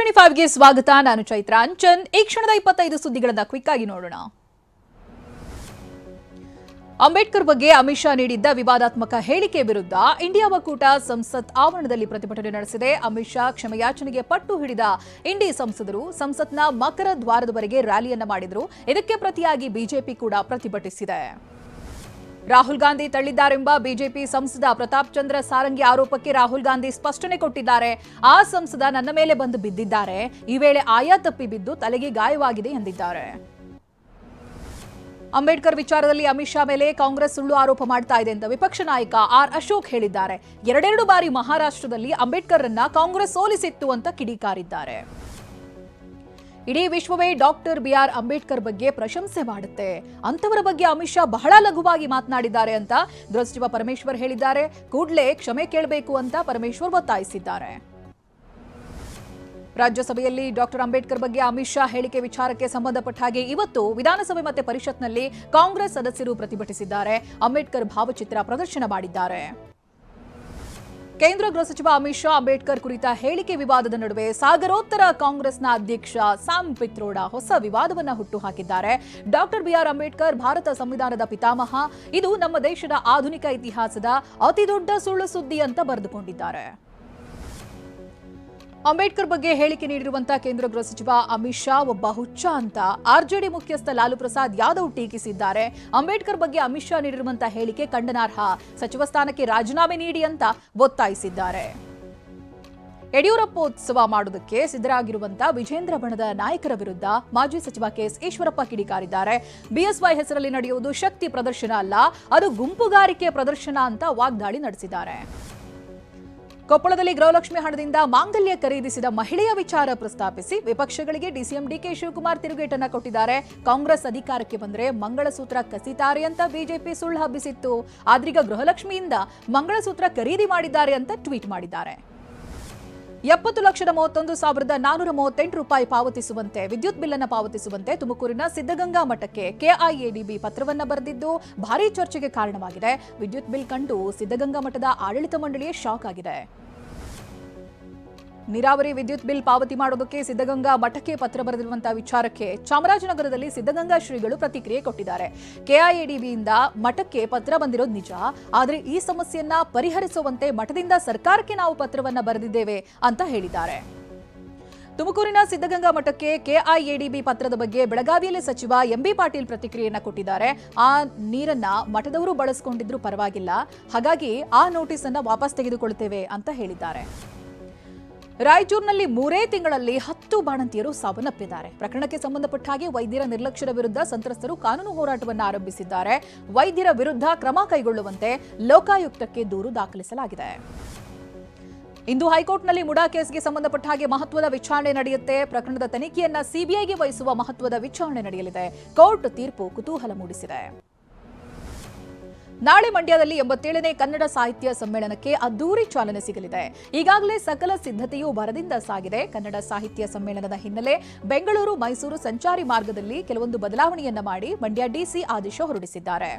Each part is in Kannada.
T25ಗೆ ಸ್ವಾಗತ. ನಾನು ಚೈತ್ರ ಅಂಚನ್. ಈ ಕ್ಷಣದ 25 ಸುದ್ದಿಗಳನ್ನು ಕ್ವಿಕ್ ಆಗಿ ನೋಡೋಣ. ಅಂಬೇಡ್ಕರ್ ಬಗ್ಗೆ ಅಮಿತ್ ಶಾ ನೀಡಿದ್ದ ವಿವಾದಾತ್ಮಕ ಹೇಳಿಕೆ ವಿರುದ್ಧ ಇಂಡಿಯಾ ಒಕ್ಕೂಟ ಸಂಸತ್ ಆವರಣದಲ್ಲಿ ಪ್ರತಿಭಟನೆ ನಡೆಸಿದೆ. ಅಮಿತ್ ಶಾ ಕ್ಷಮೆಯಾಚನೆಗೆ ಪಟ್ಟು ಹಿಡಿದ ಇಂಡಿ ಸಂಸದರು ಸಂಸತ್ನ ಮಕರ ದ್ವಾರದವರೆಗೆ ರ್ಯಾಲಿಯನ್ನ ಮಾಡಿದ್ರು. ಇದಕ್ಕೆ ಪ್ರತಿಯಾಗಿ ಬಿಜೆಪಿ ಕೂಡ ಪ್ರತಿಭಟಿಸಿದೆ. ರಾಹುಲ್ ಗಾಂಧಿ ತಳ್ಳಿದ್ದಾರೆಂಬ ಬಿಜೆಪಿ ಸಂಸದ ಪ್ರತಾಪ್ ಚಂದ್ರ ಸಾರಂಗಿ ಆರೋಪಕ್ಕೆ ರಾಹುಲ್ ಗಾಂಧಿ ಸ್ಪಷ್ಟನೆ ಕೊಟ್ಟಿದ್ದಾರೆ. ಆ ಸಂಸದ ನನ್ನ ಮೇಲೆ ಬಂದು ಬಿದ್ದಿದ್ದಾರೆ. ಈ ವೇಳೆ ಆಯಾ ತಪ್ಪಿ ಬಿದ್ದು ತಲೆಗೆ ಗಾಯವಾಗಿದೆ ಎಂದಿದ್ದಾರೆ. ಅಂಬೇಡ್ಕರ್ ವಿಚಾರದಲ್ಲಿ ಅಮಿತ್ ಶಾ ಮೇಲೆ ಕಾಂಗ್ರೆಸ್ ಸುಳ್ಳು ಆರೋಪ ಮಾಡ್ತಾ ಇದೆ ಅಂತ ವಿಪಕ್ಷ ನಾಯಕ ಆರ್ ಅಶೋಕ್ ಹೇಳಿದ್ದಾರೆ. ಎರಡೆರಡು ಬಾರಿ ಮಹಾರಾಷ್ಟ್ರದಲ್ಲಿ ಅಂಬೇಡ್ಕರ್ರನ್ನ ಕಾಂಗ್ರೆಸ್ ಸೋಲಿಸಿತ್ತು ಅಂತ ಕಿಡಿಕಾರಿದ್ದಾರೆ. ಇಡೀ ವಿಶ್ವವೇ ಡಾಕ್ಟರ್ ಬಿಆರ್ ಅಂಬೇಡ್ಕರ್ ಬಗ್ಗೆ ಪ್ರಶಂಸೆ ಮಾಡುತ್ತೆ. ಅಂತವರ ಬಗ್ಗೆ ಅಮಿತ್ ಶಾ ಬಹಳ ಲಘುವಾಗಿ ಮಾತನಾಡಿದ್ದಾರೆ ಅಂತ ಗೃಹ ಸಚಿವ ಪರಮೇಶ್ವರ್ ಹೇಳಿದ್ದಾರೆ. ಕೂಡಲೇ ಕ್ಷಮೆ ಕೇಳಬೇಕು ಅಂತ ಪರಮೇಶ್ವರ್ ಒತ್ತಾಯಿಸಿದ್ದಾರೆ. ರಾಜ್ಯಸಭೆಯಲ್ಲಿ ಡಾಕ್ಟರ್ ಅಂಬೇಡ್ಕರ್ ಬಗ್ಗೆ ಅಮಿತ್ ಶಾ ಹೇಳಿಕೆ ವಿಚಾರಕ್ಕೆ ಸಂಬಂಧಪಟ್ಟ ಹಾಗೆ ಇವತ್ತು ವಿಧಾನಸಭೆ ಮತ್ತು ಪರಿಷತ್ನಲ್ಲಿ ಕಾಂಗ್ರೆಸ್ ಸದಸ್ಯರು ಪ್ರತಿಭಟಿಸಿದ್ದಾರೆ. ಅಂಬೇಡ್ಕರ್ ಭಾವಚಿತ್ರ ಪ್ರದರ್ಶನ ಮಾಡಿದ್ದಾರೆ. ಕೇಂದ್ರ ಗೃಹ ಸಚಿವ ಅಮಿತ್ ಶಾ ಅಂಬೇಡ್ಕರ್ ಕುರಿತ ಹೇಳಿಕೆ ವಿವಾದದ ನಡುವೆ ಸಾಗರೋತ್ತರ ಕಾಂಗ್ರೆಸ್ನ ಅಧ್ಯಕ್ಷ ಸ್ಯಾಮ್ ಪಿತ್ರೋಡಾ ಹೊಸ ವಿವಾದವನ್ನು ಹುಟ್ಟುಹಾಕಿದ್ದಾರೆ. ಡಾಕ್ಟರ್ ಬಿಆರ್ ಅಂಬೇಡ್ಕರ್ ಭಾರತ ಸಂವಿಧಾನದ ಪಿತಾಮಹ, ಇದು ನಮ್ಮ ದೇಶದ ಆಧುನಿಕ ಇತಿಹಾಸದ ಅತಿದೊಡ್ಡ ಸುಳ್ಳು ಸುದ್ದಿ ಅಂತ ಬರೆದುಕೊಂಡಿದ್ದಾರೆ. ಅಂಬೇಡ್ಕರ್ ಬಗ್ಗೆ ಹೇಳಿಕೆ ನೀಡಿರುವಂತಹ ಕೇಂದ್ರ ಗೃಹ ಸಚಿವ ಅಮಿತ್ ಶಾ ಒಬ್ಬ ಹುಚ್ಚ ಅಂತ ಆರ್ಜೆಡಿ ಮುಖ್ಯಸ್ಥ ಲಾಲು ಪ್ರಸಾದ್ ಯಾದವ್ ಟೀಕಿಸಿದ್ದಾರೆ. ಅಂಬೇಡ್ಕರ್ ಬಗ್ಗೆ ಅಮಿತ್ ಶಾ ನೀಡಿರುವಂತಹ ಹೇಳಿಕೆ ಖಂಡನಾರ್ಹ. ಸಚಿವ ಸ್ಥಾನಕ್ಕೆ ರಾಜೀನಾಮೆ ನೀಡಿ ಅಂತ ಒತ್ತಾಯಿಸಿದ್ದಾರೆ. ಯಡಿಯೂರಪ್ಪೋತ್ಸವ ಮಾಡುವುದಕ್ಕೆ ಸಿದ್ಧರಾಗಿರುವಂತಹ ವಿಜೇಂದ್ರ ಬಣದ ನಾಯಕರ ವಿರುದ್ಧ ಮಾಜಿ ಸಚಿವ ಕೆಎಸ್ ಈಶ್ವರಪ್ಪ ಕಿಡಿಕಾರಿದ್ದಾರೆ. ಬಿಎಸ್ವೈ ಹೆಸರಲ್ಲಿ ನಡೆಯುವುದು ಶಕ್ತಿ ಪ್ರದರ್ಶನ ಅಲ್ಲ, ಅದು ಗುಂಪುಗಾರಿಕೆ ಪ್ರದರ್ಶನ ಅಂತ ವಾಗ್ದಾಳಿ ನಡೆಸಿದ್ದಾರೆ. ಕೊಪ್ಪಳದಲ್ಲಿ ಗೃಹಲಕ್ಷ್ಮಿ ಹಣದಿಂದ ಮಾಂಗಲ್ಯ ಖರೀದಿಸಿದ ಮಹಿಳೆಯ ವಿಚಾರ ಪ್ರಸ್ತಾಪಿಸಿ ವಿಪಕ್ಷಗಳಿಗೆ ಡಿಸಿಎಂ ಡಿಕೆ ಶಿವಕುಮಾರ್ ತಿರುಗೇಟನ್ನ ಕೊಟ್ಟಿದ್ದಾರೆ. ಕಾಂಗ್ರೆಸ್ ಅಧಿಕಾರಕ್ಕೆ ಬಂದರೆ ಮಂಗಳಸೂತ್ರ ಕಸಿತಾರೆ ಅಂತ ಬಿಜೆಪಿ ಸುಳ್ಳು ಹಬ್ಬಿಸಿತ್ತು. ಆದ್ರೀಗ ಗೃಹಲಕ್ಷ್ಮಿಯಿಂದ ಮಂಗಳಸೂತ್ರ ಖರೀದಿ ಮಾಡಿದ್ದಾರೆ ಅಂತ ಟ್ವೀಟ್ ಮಾಡಿದ್ದಾರೆ. 70,31,438 ರೂಪಾಯಿ ಪಾವತಿಸುವಂತೆ ವಿದ್ಯುತ್ ಬಿಲ್ ಅನ್ನು ಪಾವತಿಸುವಂತೆ ತುಮಕೂರಿನ ಸಿದ್ಧಗಂಗಾ ಮಠಕ್ಕೆ ಕೆಐಎಡಿಬಿ ಪತ್ರವನ್ನು ಬರೆದಿದ್ದು ಭಾರೀ ಚರ್ಚೆಗೆ ಕಾರಣವಾಗಿದೆ. ವಿದ್ಯುತ್ ಬಿಲ್ ಕಂಡು ಸಿದ್ಧಗಂಗಾ ಮಠದ ಆಡಳಿತ ಮಂಡಳಿಯೇ ಶಾಕ್ ಆಗಿದೆ. ನೀರಾವರಿ ವಿದ್ಯುತ್ ಬಿಲ್ ಪಾವತಿ ಮಾಡೋದಕ್ಕೆ ಸಿದ್ಧಗಂಗಾ ಮಠಕ್ಕೆ ಪತ್ರ ಬರೆದಿರುವಂತಹ ವಿಚಾರಕ್ಕೆ ಚಾಮರಾಜನಗರದಲ್ಲಿ ಸಿದ್ಧಗಂಗಾ ಶ್ರೀಗಳು ಪ್ರತಿಕ್ರಿಯೆ ಕೊಟ್ಟಿದ್ದಾರೆ. ಕೆಐಎಡಿಬಿಯಿಂದ ಮಠಕ್ಕೆ ಪತ್ರ ಬಂದಿರೋದು ನಿಜ, ಆದರೆ ಈ ಸಮಸ್ಯೆಯನ್ನ ಪರಿಹರಿಸುವಂತೆ ಮಠದಿಂದ ಸರ್ಕಾರಕ್ಕೆ ನಾವು ಪತ್ರವನ್ನ ಬರೆದಿದ್ದೇವೆ ಅಂತ ಹೇಳಿದ್ದಾರೆ. ತುಮಕೂರಿನ ಸಿದ್ಧಗಂಗಾ ಮಠಕ್ಕೆ ಕೆಐಎಡಿಬಿ ಪತ್ರದ ಬಗ್ಗೆ ಬೆಳಗಾವಿಯಲ್ಲಿ ಸಚಿವ ಎಂಬಿ ಪಾಟೀಲ್ ಪ್ರತಿಕ್ರಿಯೆಯನ್ನ ಕೊಟ್ಟಿದ್ದಾರೆ. ಆ ನೀರನ್ನ ಮಠದವರು ಬಳಸಿಕೊಂಡಿದ್ರು ಪರವಾಗಿಲ್ಲ, ಹಾಗಾಗಿ ಆ ನೋಟಿಸ್ ಅನ್ನ ವಾಪಸ್ ತೆಗೆದುಕೊಳ್ಳುತ್ತೇವೆ ಅಂತ ಹೇಳಿದ್ದಾರೆ. ರಾಯಚೂರಿನಲ್ಲಿ 3 ತಿಂಗಳಲ್ಲಿ 10 ಬಾಣಂತಿಯರು ಸಾವನ್ನಪ್ಪಿದ್ದಾರೆ. ಪ್ರಕರಣಕ್ಕೆ ಸಂಬಂಧಪಟ್ಟ ಹಾಗೆ ವೈದ್ಯರ ನಿರ್ಲಕ್ಷ್ಯದ ವಿರುದ್ಧ ಸಂತ್ರಸ್ತರು ಕಾನೂನು ಹೋರಾಟವನ್ನು ಆರಂಭಿಸಿದ್ದಾರೆ. ವೈದ್ಯರ ವಿರುದ್ಧ ಕ್ರಮ ಕೈಗೊಳ್ಳುವಂತೆ ಲೋಕಾಯುಕ್ತಕ್ಕೆ ದೂರು ದಾಖಲಿಸಲಾಗಿದೆ. ಇಂದು ಹೈಕೋರ್ಟ್ನಲ್ಲಿ ಮುಡಾ ಕೇಸ್ಗೆ ಸಂಬಂಧಪಟ್ಟ ಹಾಗೆ ಮಹತ್ವದ ವಿಚಾರಣೆ ನಡೆಯುತ್ತೆ. ಪ್ರಕರಣದ ತನಿಖೆಯನ್ನ ಸಿಬಿಐಗೆ ವಹಿಸುವ ಮಹತ್ವದ ವಿಚಾರಣೆ ನಡೆಯಲಿದೆ. ಕೋರ್ಟ್ ತೀರ್ಪು ಕುತೂಹಲ ಮೂಡಿಸಿದೆ. ನಾಳೆ ಮಂಡ್ಯದಲ್ಲಿ 87ನೇ ಕನ್ನಡ ಸಾಹಿತ್ಯ ಸಮ್ಮೇಳನಕ್ಕೆ ಅದ್ದೂರಿ ಚಾಲನೆ ಸಿಗಲಿದೆ. ಈಗಾಗಲೇ ಸಕಲ ಸಿದ್ಧತೆಯೂ ಭರದಿಂದ ಸಾಗಿದೆ. ಕನ್ನಡ ಸಾಹಿತ್ಯ ಸಮ್ಮೇಳನದ ಹಿನ್ನೆಲೆ ಬೆಂಗಳೂರು ಮೈಸೂರು ಸಂಚಾರಿ ಮಾರ್ಗದಲ್ಲಿ ಕೆಲವೊಂದು ಬದಲಾವಣೆಯನ್ನ ಮಾಡಿ ಮಂಡ್ಯ ಡಿಸಿ ಆದೇಶ ಹೊರಡಿಸಿದ್ದಾರೆ.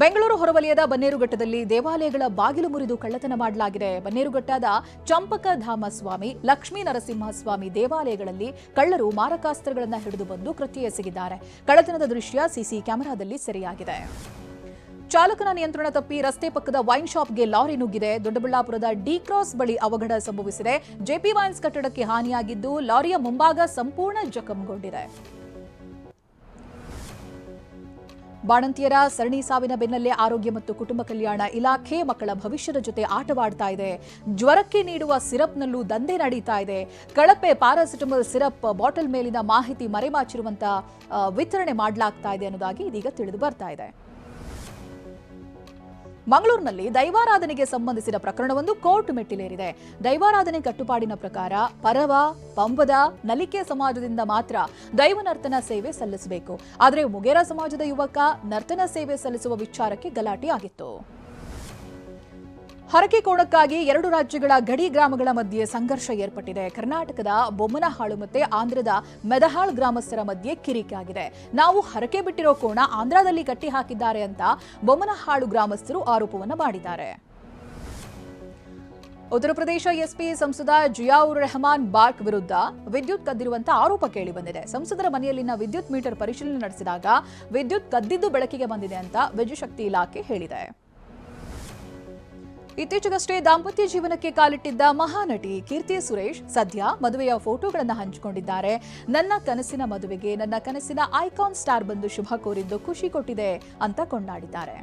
ಬೆಂಗಳೂರು ಹೊರವಲಯದ ಬನ್ನೇರುಘಟ್ಟದಲ್ಲಿ ದೇವಾಲಯಗಳ ಬಾಗಿಲು ಮುರಿದು ಕಳ್ಳತನ ಮಾಡಲಾಗಿದೆ. ಬನ್ನೇರುಘಟ್ಟದ ಚಂಪಕಧಾಮ ಸ್ವಾಮಿ, ಲಕ್ಷ್ಮೀ ನರಸಿಂಹಸ್ವಾಮಿ ದೇವಾಲಯಗಳಲ್ಲಿ ಕಳ್ಳರು ಮಾರಕಾಸ್ತ್ರಗಳನ್ನು ಹಿಡಿದು ಬಂದು ಕೃತ್ಯ ಎಸಗಿದ್ದಾರೆ. ಕಳ್ಳತನದ ದೃಶ್ಯ ಸಿಸಿ ಕ್ಯಾಮೆರಾದಲ್ಲಿ ಸೆರೆಯಾಗಿದೆ. ಚಾಲಕನ ನಿಯಂತ್ರಣ ತಪ್ಪಿ ರಸ್ತೆ ಪಕ್ಕದ ವೈನ್ ಶಾಪ್ಗೆ ಲಾರಿ ನುಗ್ಗಿದೆ. ದೊಡ್ಡಬಳ್ಳಾಪುರದ ಡಿ ಕ್ರಾಸ್ ಬಳಿ ಅವಘಡ ಸಂಭವಿಸಿದೆ. ಜೆಪಿ ವೈನ್ಸ್ ಕಟ್ಟಡಕ್ಕೆ ಹಾನಿಯಾಗಿದ್ದು ಲಾರಿಯ ಮುಂಭಾಗ ಸಂಪೂರ್ಣ ಜಖಂಗೊಂಡಿದೆ. ಬಾಣಂತಿಯರ ಸರಣಿ ಸಾವಿನ ಬೆನ್ನಲ್ಲೇ ಆರೋಗ್ಯ ಮತ್ತು ಕುಟುಂಬ ಕಲ್ಯಾಣ ಇಲಾಖೆ ಮಕ್ಕಳ ಭವಿಷ್ಯದ ಜೊತೆ ಆಟವಾಡ್ತಾ ಇದೆ. ಜ್ವರಕ್ಕೆ ನೀಡುವ ಸಿರಪ್ನಲ್ಲೂ ದಂಧೆ ನಡೀತಾ ಇದೆ. ಕಳಪೆ ಪ್ಯಾರಾಸಿಟಮಲ್ ಸಿರಪ್ ಬಾಟಲ್ ಮೇಲಿನ ಮಾಹಿತಿ ಮರೆಮಾಚಿರುವಂತಹ ವಿತರಣೆ ಮಾಡಲಾಗ್ತಾ ಇದೆ ಅನ್ನೋದಾಗಿ ಇದೀಗ ತಿಳಿದು ಬರ್ತಾ ಇದೆ. ಮಂಗಳೂರಿನಲ್ಲಿ ದೈವಾರಾಧನೆಗೆ ಸಂಬಂಧಿಸಿದ ಪ್ರಕರಣವೊಂದು ಕೋರ್ಟ್ ಮೆಟ್ಟಿಲೇರಿದೆ. ದೈವಾರಾಧನೆ ಕಟ್ಟುಪಾಡಿನ ಪ್ರಕಾರ ಪರವ, ಪಂಬದ, ನಲಿಕೆ ಸಮಾಜದಿಂದ ಮಾತ್ರ ದೈವ ನರ್ತನ ಸೇವೆ ಸಲ್ಲಿಸಬೇಕು. ಆದರೆ ಮುಗೇರ ಸಮಾಜದ ಯುವಕ ನರ್ತನ ಸೇವೆ ಸಲ್ಲಿಸುವ ವಿಚಾರಕ್ಕೆ ಗಲಾಟೆ ಆಗಿತ್ತು. ಹರಕೆ ಕೋಣಕ್ಕಾಗಿ 2 ರಾಜ್ಯಗಳ ಗಡಿ ಗ್ರಾಮಗಳ ಮಧ್ಯೆ ಸಂಘರ್ಷ ಏರ್ಪಟ್ಟಿದೆ. ಕರ್ನಾಟಕದ ಬೊಮ್ಮನಹಾಳು ಮತ್ತು ಆಂಧ್ರದ ಮೆದಹಾಳ್ ಗ್ರಾಮಸ್ಥರ ಮಧ್ಯೆ ಕಿರಿಕೆ ಆಗಿದೆ. ನಾವು ಹರಕೆ ಬಿಟ್ಟಿರೋ ಕೋಣ ಆಂಧ್ರದಲ್ಲಿ ಕಟ್ಟಿ ಹಾಕಿದ್ದಾರೆ ಅಂತ ಬೊಮ್ಮನಹಾಳು ಗ್ರಾಮಸ್ಥರು ಆರೋಪವನ್ನು ಮಾಡಿದ್ದಾರೆ. ಉತ್ತರ ಪ್ರದೇಶ ಎಸ್ಪಿ ಸಂಸದ ಜಿಯಾವುರ್ ರೆಹಮಾನ್ ಬಾರ್ಕ್ ವಿರುದ್ಧ ವಿದ್ಯುತ್ ಕದ್ದಿರುವಂತಹ ಆರೋಪ ಕೇಳಿಬಂದಿದೆ. ಸಂಸದರ ಮನೆಯಲ್ಲಿನ ವಿದ್ಯುತ್ ಮೀಟರ್ ಪರಿಶೀಲನೆ ನಡೆಸಿದಾಗ ವಿದ್ಯುತ್ ಕದ್ದಿದ್ದು ಬೆಳಕಿಗೆ ಬಂದಿದೆ ಅಂತ ವಿದ್ಯುತ್ ಶಕ್ತಿ ಇಲಾಖೆ ಹೇಳಿದೆ. ಇತ್ತೀಚೆಗಷ್ಟೇ ದಾಂಪತ್ಯ ಜೀವನಕ್ಕೆ ಕಾಲಿಟ್ಟಿದ್ದ ಮಹಾನಟಿ ಕೀರ್ತಿ ಸುರೇಶ್ ಸದ್ಯ ಮದುವೆಯ ಫೋಟೋಗಳನ್ನು ಹಂಚಿಕೊಂಡಿದ್ದಾರೆ. ನನ್ನ ಕನಸಿನ ಮದುವೆಗೆ ನನ್ನ ಕನಸಿನ ಐಕಾನ್ ಸ್ಟಾರ್ ಬಂದು ಶುಭ ಕೋರಿದ್ದು ಖುಷಿ ಕೊಟ್ಟಿದೆ ಅಂತ ಕೊಂಡಾಡಿದ್ದಾರೆ.